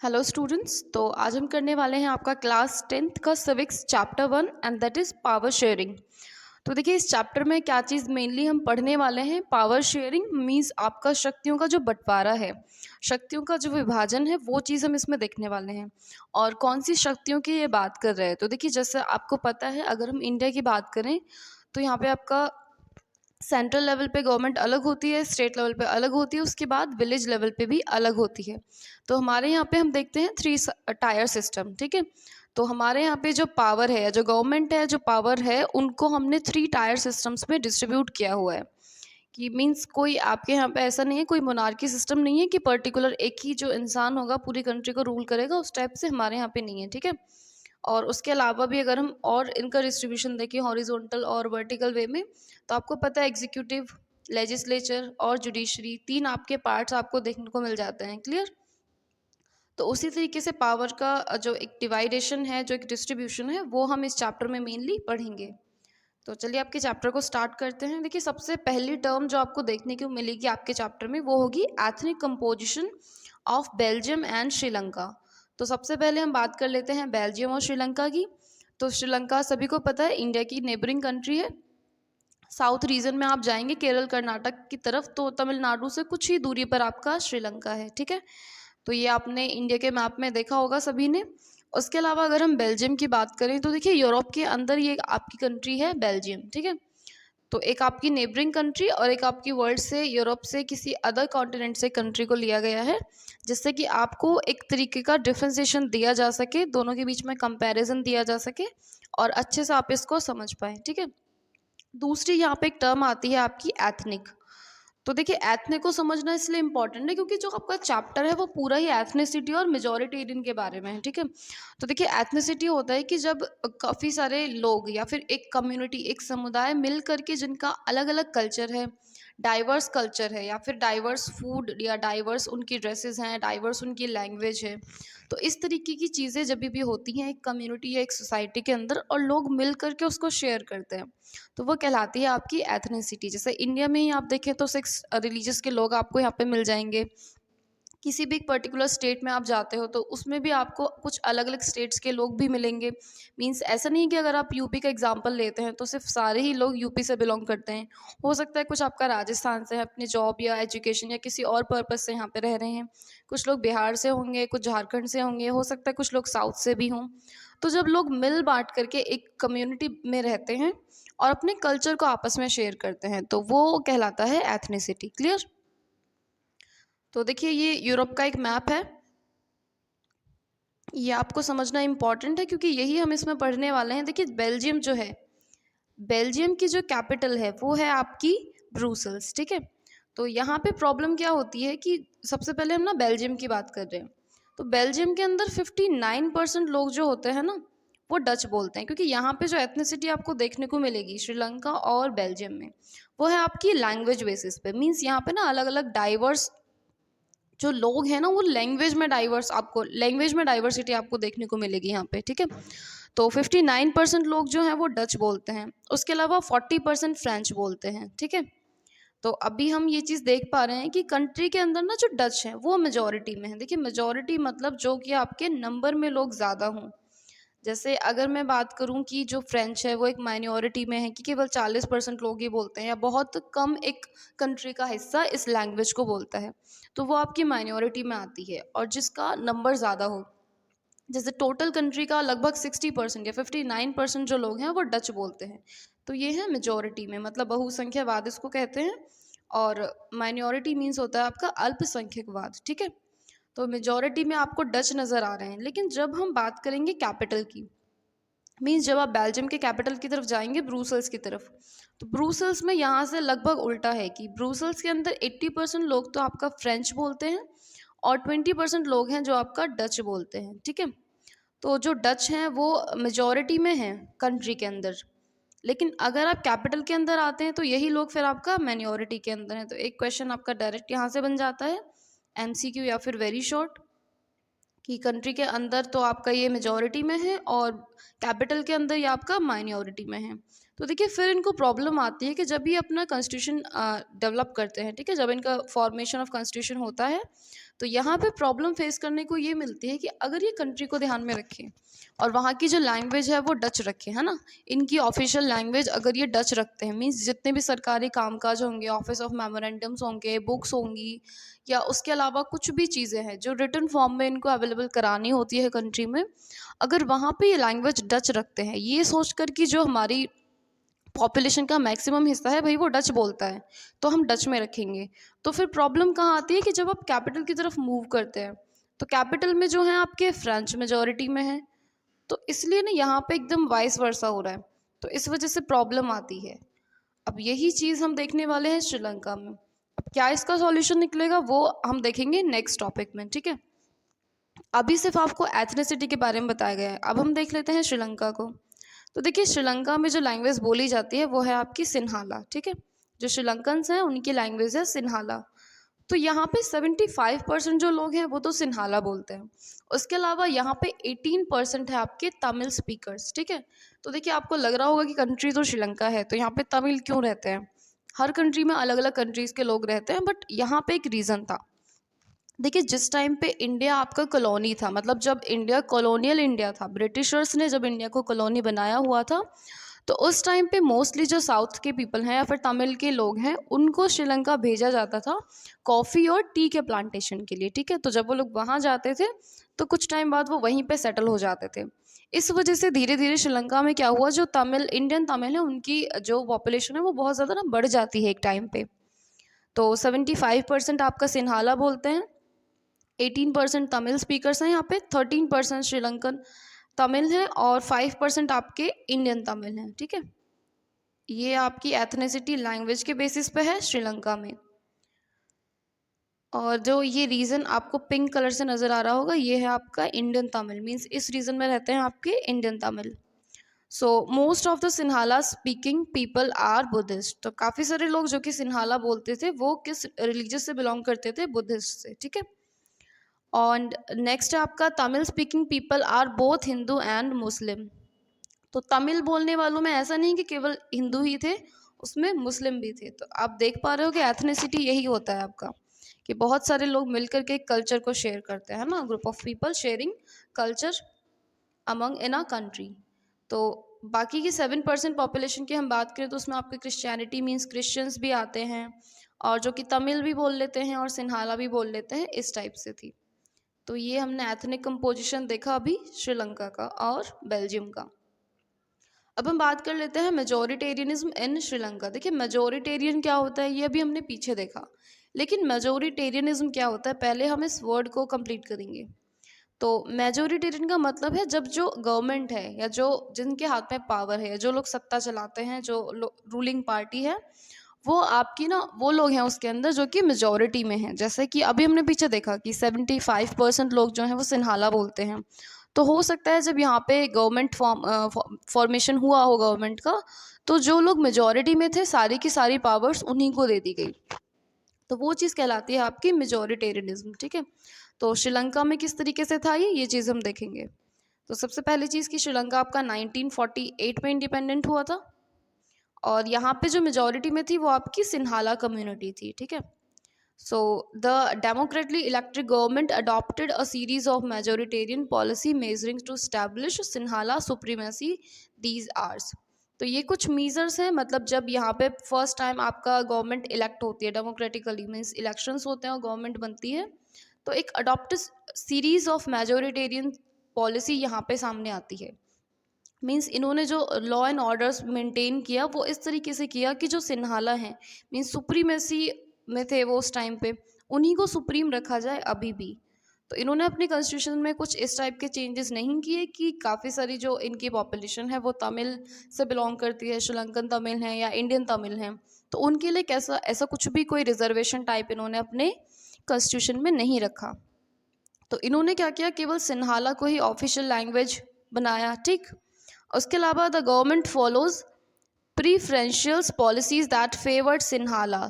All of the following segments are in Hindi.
Hello students. तो आज हम करने वाले हैं आपका क्लास 10th का civics chapter 1 and that is power sharing. तो देखिए इस चैप्टर में क्या चीज़ मेनली हम पढ़ने वाले हैं। पावर शेयरिंग मीन्स आपका शक्तियों का जो बंटवारा है, शक्तियों का जो विभाजन है, वो चीज़ हम इसमें देखने वाले हैं। और कौन सी शक्तियों की ये बात कर रहे हैं, तो देखिए जैसे आपको पता है, अगर हम इंडिया की बात करें तो यहाँ पे आपका सेंट्रल लेवल पे गवर्नमेंट अलग होती है, स्टेट लेवल पे अलग होती है, उसके बाद विलेज लेवल पे भी अलग होती है। तो हमारे यहाँ पे हम देखते हैं 3 टायर सिस्टम, ठीक है। तो हमारे यहाँ पे जो पावर है, जो गवर्नमेंट है, जो पावर है, उनको हमने 3 टायर सिस्टम्स में डिस्ट्रीब्यूट किया हुआ है। कि मीन्स कोई आपके यहाँ पे ऐसा नहीं है, कोई मोनार्की सिस्टम नहीं है कि पर्टिकुलर एक ही जो इंसान होगा पूरी कंट्री को रूल करेगा, उस टाइप से हमारे यहाँ पे नहीं है, ठीक है। और उसके अलावा भी अगर हम और इनका डिस्ट्रीब्यूशन देखें हॉरिजॉन्टल और वर्टिकल वे में, तो आपको पता है एग्जीक्यूटिव, लेजिस्लेचर और जुडिशरी, 3 आपके पार्ट्स आपको देखने को मिल जाते हैं। क्लियर। तो उसी तरीके से पावर का जो एक डिवाइडेशन है, जो एक डिस्ट्रीब्यूशन है, वो हम इस चैप्टर में मेनली पढ़ेंगे। तो चलिए आपके चैप्टर को स्टार्ट करते हैं। देखिए सबसे पहली टर्म जो आपको देखने को मिलेगी आपके चैप्टर में, वो होगी ethnic composition of Belgium and Sri Lanka. तो सबसे पहले हम बात कर लेते हैं बेल्जियम और श्रीलंका की। तो श्रीलंका सभी को पता है इंडिया की नेबरिंग कंट्री है। साउथ रीजन में आप जाएंगे केरल कर्नाटक की तरफ, तो तमिलनाडु से कुछ ही दूरी पर आपका श्रीलंका है, ठीक है। तो ये आपने इंडिया के मैप में देखा होगा सभी ने। उसके अलावा अगर हम बेल्जियम की बात करें तो देखिए यूरोप के अंदर ये आपकी कंट्री है बेल्जियम, ठीक है। तो एक आपकी नेबरिंग कंट्री और एक आपकी वर्ल्ड से, यूरोप से, किसी अदर कॉन्टिनेंट से कंट्री को लिया गया है, जिससे कि आपको एक तरीके का डिफ्रेंसिएशन दिया जा सके, दोनों के बीच में कंपैरिजन दिया जा सके और अच्छे से आप इसको समझ पाएँ, ठीक है। दूसरी यहाँ पे एक टर्म आती है आपकी एथनिक। तो देखिए एथनिक को समझना इसलिए इम्पोर्टेंट है क्योंकि जो आपका चैप्टर है वो पूरा ही एथनिसिटी और मेजोरिटेरियन के बारे में है, ठीक है। तो देखिए एथनिसिटी होता है कि जब काफ़ी सारे लोग या फिर एक कम्युनिटी, एक समुदाय मिल करके जिनका अलग अलग कल्चर है, डाइवर्स कल्चर है, या फिर डाइवर्स फूड, या डाइवर्स उनकी ड्रेसेस हैं, डाइवर्स उनकी लैंग्वेज है। तो इस तरीके की चीज़ें जब भी होती हैं एक कम्युनिटी या एक सोसाइटी के अंदर और लोग मिल करके उसको शेयर करते हैं, तो वो कहलाती है आपकी एथनिसिटी। जैसे इंडिया में ही आप देखें तो 6 रिलीजियस के लोग आपको यहाँ पे मिल जाएंगे। किसी भी एक पर्टिकुलर स्टेट में आप जाते हो तो उसमें भी आपको कुछ अलग अलग स्टेट्स के लोग भी मिलेंगे। मींस ऐसा नहीं कि अगर आप यूपी का एग्जांपल लेते हैं तो सिर्फ सारे ही लोग यूपी से बिलोंग करते हैं। हो सकता है कुछ आपका राजस्थान से है, अपने जॉब या एजुकेशन या किसी और पर्पज़ से यहाँ पे रह रहे हैं। कुछ लोग बिहार से होंगे, कुछ झारखंड से होंगे, हो सकता है कुछ लोग साउथ से भी हों। तो जब लोग मिल बांट करके एक कम्युनिटी में रहते हैं और अपने कल्चर को आपस में शेयर करते हैं, तो वो कहलाता है एथनिसिटी। क्लियर। तो देखिए ये यूरोप का एक मैप है, ये आपको समझना इम्पॉर्टेंट है क्योंकि यही हम इसमें पढ़ने वाले हैं। देखिए बेल्जियम जो है, बेल्जियम की जो कैपिटल है वो है आपकी ब्रुसेल्स, ठीक है। तो यहाँ पे प्रॉब्लम क्या होती है कि सबसे पहले हम ना बेल्जियम की बात कर रहे हैं। तो बेल्जियम के अंदर 59% लोग जो होते हैं ना, वो डच बोलते हैं, क्योंकि यहाँ पे जो एथनिसिटी आपको देखने को मिलेगी श्रीलंका और बेल्जियम में, वो है आपकी लैंग्वेज बेसिस पे। मीन्स यहाँ पे ना अलग अलग डाइवर्स जो लोग हैं ना, वो लैंग्वेज में डाइवर्स, आपको लैंग्वेज में डाइवर्सिटी आपको देखने को मिलेगी यहाँ पे, ठीक है। तो 59% लोग जो हैं वो डच बोलते हैं, उसके अलावा 40% फ्रेंच बोलते हैं, ठीक है। तो अभी हम ये चीज़ देख पा रहे हैं कि कंट्री के अंदर ना जो डच हैं वो मेजॉरिटी में है। देखिए मेजॉरिटी मतलब जो कि आपके नंबर में लोग ज़्यादा हों। जैसे अगर मैं बात करूं कि जो फ्रेंच है वो एक माइनॉरिटी में है कि केवल 40% लोग ही बोलते हैं, या बहुत कम एक कंट्री का हिस्सा इस लैंग्वेज को बोलता है, तो वो आपकी माइनॉरिटी में आती है। और जिसका नंबर ज़्यादा हो, जैसे टोटल कंट्री का लगभग 60% या 59% जो लोग हैं वो डच बोलते हैं, तो ये है मेजॉरिटी में, मतलब बहुसंख्यावाद इसको कहते हैं। और माइनॉरिटी मीन्स होता है आपका अल्पसंख्यकवाद, ठीक है। तो मेजॉरिटी में आपको डच नज़र आ रहे हैं। लेकिन जब हम बात करेंगे कैपिटल की, मीन्स जब आप बेल्जियम के कैपिटल की तरफ जाएंगे, ब्रूसल्स की तरफ, तो ब्रूसल्स में यहाँ से लगभग उल्टा है कि ब्रूसल्स के अंदर 80% लोग तो आपका फ्रेंच बोलते हैं और 20% लोग हैं जो आपका डच बोलते हैं, ठीक है। तो जो डच हैं वो मेजॉरिटी में हैं कंट्री के अंदर। लेकिन अगर आप कैपिटल के अंदर आते हैं तो यही लोग फिर आपका माइनॉरिटी के अंदर हैं। तो एक क्वेश्चन आपका डायरेक्ट यहाँ से बन जाता है, एमसीक्यू या फिर वेरी शॉर्ट, कि कंट्री के अंदर तो आपका ये मेजॉरिटी में है और कैपिटल के अंदर ये आपका माइनॉरिटी में है। तो देखिए फिर इनको प्रॉब्लम आती है कि जब ये अपना कॉन्स्टिट्यूशन डेवलप करते हैं, ठीक है, जब इनका फॉर्मेशन ऑफ कॉन्स्टिट्यूशन होता है, तो यहाँ पे प्रॉब्लम फेस करने को ये मिलती है कि अगर ये कंट्री को ध्यान में रखें और वहाँ की जो लैंग्वेज है वो डच रखें, है ना, इनकी ऑफिशियल लैंग्वेज अगर ये डच रखते हैं, मीन्स जितने भी सरकारी कामकाज होंगे, ऑफिस ऑफ मेमोरेंडम्स होंगे, बुक्स होंगी, या उसके अलावा कुछ भी चीज़ें हैं जो रिटन फॉर्म में इनको अवेलेबल करानी होती है कंट्री में, अगर वहाँ पे ये लैंग्वेज डच रखते हैं, ये सोच कर कि जो हमारी पॉपुलेशन का मैक्सिमम हिस्सा है भाई वो डच बोलता है, तो हम डच में रखेंगे। तो फिर प्रॉब्लम कहाँ आती है कि जब आप कैपिटल की तरफ मूव करते हैं तो कैपिटल में जो है आपके फ्रेंच मेजॉरिटी में है, तो इसलिए ना यहाँ पे एकदम वाइस वर्सा हो रहा है, तो इस वजह से प्रॉब्लम आती है। अब यही चीज़ हम देखने वाले हैं श्रीलंका में। अब क्या इसका सॉल्यूशन निकलेगा वो हम देखेंगे नेक्स्ट टॉपिक में, ठीक है। अभी सिर्फ आपको एथनिसिटी के बारे में बताया गया है, अब हम देख लेते हैं श्रीलंका को। तो देखिए श्रीलंका में जो लैंग्वेज बोली जाती है वो है आपकी सिन्हाला, ठीक है। जो श्रीलंकन्स हैं उनकी लैंग्वेज है सिन्हाला। तो यहाँ पे 75% जो लोग हैं वो तो सिन्हाला बोलते हैं। उसके अलावा यहाँ पे 18% है आपके तमिल स्पीकर्स, ठीक है। तो देखिए आपको लग रहा होगा कि कंट्री तो श्रीलंका है तो यहाँ पे तमिल क्यों रहते हैं। हर कंट्री में अलग अलग कंट्रीज़ के लोग रहते हैं, बट यहाँ पे एक रीज़न था। देखिए जिस टाइम पे इंडिया आपका कॉलोनी था, मतलब जब इंडिया कॉलोनियल इंडिया था, ब्रिटिशर्स ने जब इंडिया को कॉलोनी बनाया हुआ था, तो उस टाइम पे मोस्टली जो साउथ के पीपल हैं या फिर तमिल के लोग हैं उनको श्रीलंका भेजा जाता था कॉफ़ी और टी के प्लांटेशन के लिए, ठीक है। तो जब वो लोग वहाँ जाते थे तो कुछ टाइम बाद वो वहीं पे सेटल हो जाते थे। इस वजह से धीरे धीरे श्रीलंका में क्या हुआ, जो तमिल इंडियन तमिल है उनकी जो पॉपुलेशन है वो बहुत ज़्यादा ना बढ़ जाती है एक टाइम पे। तो 75% आपका सिन्हाला बोलते हैं, 18% तमिल स्पीकर्स हैं यहाँ पे, 13% श्रीलंकन तमिल हैं और 5% आपके इंडियन तमिल हैं, ठीक है। ये आपकी एथनिसिटी लैंग्वेज के बेसिस पे है श्रीलंका में। और जो ये रीजन आपको पिंक कलर से नज़र आ रहा होगा ये है आपका इंडियन तमिल, मीन्स इस रीजन में रहते हैं आपके Indian Tamil. So most of the Sinhala speaking people are Buddhist. तो काफ़ी सारे लोग जो कि सिन्हाला बोलते थे वो किस रिलीजियस से बिलोंग करते थे, बुद्धिस्ट से, ठीक है। और नेक्स्ट है आपका Tamil speaking people are both Hindu and Muslim. तो तमिल बोलने वालों में ऐसा नहीं कि केवल हिंदू ही थे, उसमें मुस्लिम भी थे। तो आप देख पा रहे हो कि एथनिसिटी यही होता है आपका, कि बहुत सारे लोग मिलकर के कल्चर को शेयर करते हैं ना, group of people sharing culture among in a country. तो बाकी की 7% पॉपुलेशन की हम बात करें तो उसमें आपके क्रिश्चियनिटी मीन्स क्रिश्चियंस भी आते हैं, और जो कि तमिल भी बोल लेते हैं और सिन्हाला भी बोल लेते हैं, इस टाइप से थी। तो ये हमने एथनिक कंपोजिशन देखा अभी श्रीलंका का और बेल्जियम का। अब हम बात कर लेते हैं मेजोरिटेरियनिज्म इन श्रीलंका। देखिए मेजोरिटेरियन क्या होता है ये अभी हमने पीछे देखा, लेकिन मेजोरिटेरियनिज्म क्या होता है पहले हम इस वर्ड को कंप्लीट करेंगे। तो मेजोरिटेरियन का मतलब है जब जो गवर्नमेंट है या जो जिनके हाथ में पावर है, जो लोग सत्ता चलाते हैं, जो रूलिंग पार्टी है, वो आपकी ना वो लोग हैं उसके अंदर जो कि मेजोरिटी में हैं। जैसे कि अभी हमने पीछे देखा कि 75% लोग जो हैं वो सिन्हाला बोलते हैं। तो हो सकता है जब यहाँ पे गवर्नमेंट फॉर्मेशन हुआ हो गवर्नमेंट का, तो जो लोग मेजोरिटी में थे सारी की सारी पावर्स उन्हीं को दे दी गई, तो वो चीज़ कहलाती है आपकी मेजोरिटेरियनिज्म, ठीक है। तो श्रीलंका में किस तरीके से था ये चीज़ हम देखेंगे। तो सबसे पहली चीज़ कि श्रीलंका आपका 1948 में इंडिपेंडेंट हुआ था, और यहाँ पे जो मेजोरिटी में थी वो आपकी सिन्हाला कम्युनिटी थी, ठीक है। So the democratically elected government adopted a series of majoritarian policy measuring to establish Sinhala supremacy these are. तो ये कुछ मीजर्स हैं, मतलब जब यहाँ पे फर्स्ट टाइम आपका गवर्नमेंट इलेक्ट होती है डेमोक्रेटिकली, मीन्स इलेक्शंस होते हैं और गवर्नमेंट बनती है, तो एक adopted series of majoritarian policy यहाँ पे सामने आती है। मीन्स इन्होंने जो लॉ एंड ऑर्डर्स मेंटेन किया वो इस तरीके से किया कि जो सिन्हाला हैं मीन्स सुप्रीमेसी में थे वो उस टाइम पे, उन्हीं को सुप्रीम रखा जाए अभी भी। तो इन्होंने अपने कॉन्स्टिट्यूशन में कुछ इस टाइप के चेंजेस नहीं किए कि काफ़ी सारी जो इनकी पॉपुलेशन है वो तमिल से बिलोंग करती है, श्रीलंकन तमिल हैं या इंडियन तमिल हैं, तो उनके लिए कैसा ऐसा कुछ भी कोई रिजर्वेशन टाइप इन्होंने अपने कॉन्स्टिट्यूशन में नहीं रखा। तो इन्होंने क्या किया, केवल सिन्हाला को ही ऑफिशियल लैंग्वेज बनाया, ठीक। उसके अलावा the government follows preferential policies that favoured Sinhala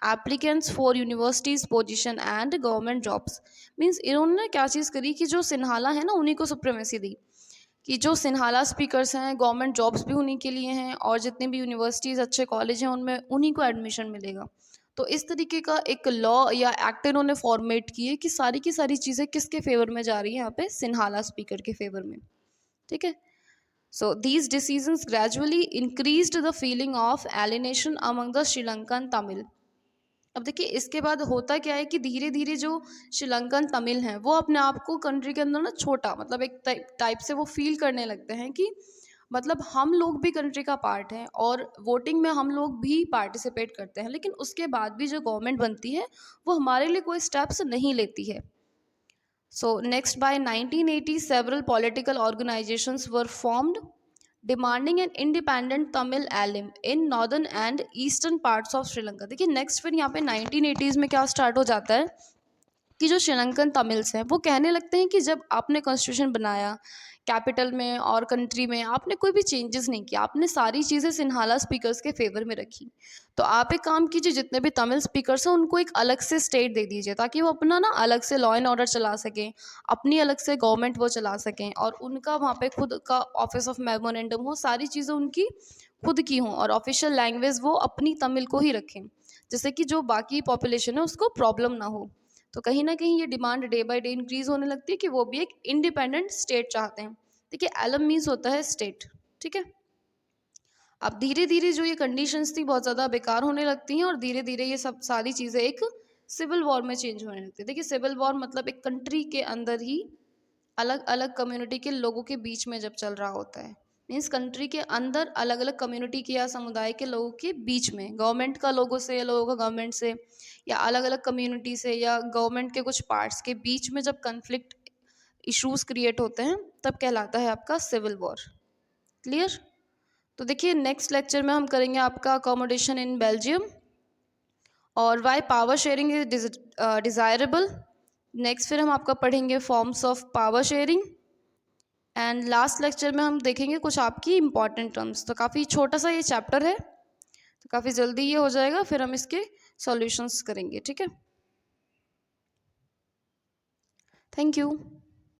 applicants for universities position and government jobs. Means इन्होंने क्या चीज़ करी कि जो सिन्हाला है ना उन्हीं को सुप्रीमेसी दी, कि जो सिन्हाला स्पीकर्स हैं गवर्नमेंट जॉब्स भी उन्हीं के लिए हैं, और जितने भी यूनिवर्सिटीज़ अच्छे कॉलेज हैं उनमें उन्हीं को एडमिशन मिलेगा। तो इस तरीके का एक लॉ या एक्ट इन्होंने फॉर्मेट किए कि सारी की सारी चीज़ें किसके फेवर में जा रही हैं, यहाँ पे सिन्हाला स्पीकर के फेवर में, ठीक है। So these decisions gradually increased the feeling of alienation among the Sri Lankan Tamil. अब देखिए इसके बाद होता क्या है कि धीरे धीरे जो श्रीलंकन तमिल हैं वो अपने आप को कंट्री के अंदर ना छोटा, मतलब एक टाइप से वो फील करने लगते हैं कि मतलब हम लोग भी कंट्री का पार्ट हैं और वोटिंग में हम लोग भी पार्टिसिपेट करते हैं, लेकिन उसके बाद भी जो गवर्नमेंट बनती है वो हमारे लिए कोई स्टेप्स नहीं लेती है। So next by 1980 several political organizations were formed demanding an independent Tamil alim in northern and eastern parts of Sri Lanka। देखिए नेक्स्ट फिर यहाँ पे 1980s में क्या स्टार्ट हो जाता है कि जो श्रीलंकन तमिल्स हैं वो कहने लगते हैं कि जब आपने कॉन्स्टिट्यूशन बनाया कैपिटल में और कंट्री में, आपने कोई भी चेंजेस नहीं किया, आपने सारी चीज़ें सिन्हाला स्पीकर्स के फेवर में रखी, तो आप एक काम कीजिए, जितने भी तमिल स्पीकर्स हैं उनको एक अलग से स्टेट दे दीजिए ताकि वो अपना ना अलग से लॉ एंड ऑर्डर चला सकें, अपनी अलग से गवर्नमेंट वो चला सकें और उनका वहाँ पे खुद का ऑफिस ऑफ मेमोरेंडम हो, सारी चीज़ें उनकी खुद की हों और ऑफिशियल लैंग्वेज वो अपनी तमिल को ही रखें, जिससे कि जो बाकी पॉपुलेशन है उसको प्रॉब्लम ना हो। तो कहीं ना कहीं ये demand day by day increase होने लगती है कि वो भी एक इंडिपेंडेंट स्टेट चाहते हैं। देखिए एलम मीन्स होता है स्टेट, ठीक है। अब धीरे धीरे जो ये कंडीशंस थी बहुत ज़्यादा बेकार होने लगती हैं और धीरे धीरे ये सब सारी चीज़ें एक सिविल वॉर में चेंज होने लगती है। देखिए सिविल वॉर मतलब एक कंट्री के अंदर ही अलग अलग कम्युनिटी के लोगों के बीच में जब चल रहा होता है, मीन्स कंट्री के अंदर अलग अलग कम्युनिटी के या समुदाय के लोगों के बीच में, गवर्नमेंट का लोगों से या लोगों का गवर्नमेंट से या अलग अलग कम्युनिटी से या गवर्नमेंट के कुछ पार्ट्स के बीच में जब कन्फ्लिक्ट इश्यूज क्रिएट होते हैं तब कहलाता है आपका सिविल वॉर। क्लियर। तो देखिए नेक्स्ट लेक्चर में हम करेंगे आपका अकोमोडेशन इन बेल्जियम और why power sharing is desirable. Next फिर हम आपका पढ़ेंगे forms of power sharing and last lecture में हम देखेंगे कुछ आपकी इंपॉर्टेंट टर्म्स। तो काफ़ी छोटा सा ये चैप्टर है, तो काफ़ी जल्दी ये हो जाएगा, फिर हम इसके सॉल्यूशंस करेंगे, ठीक है। Thank you.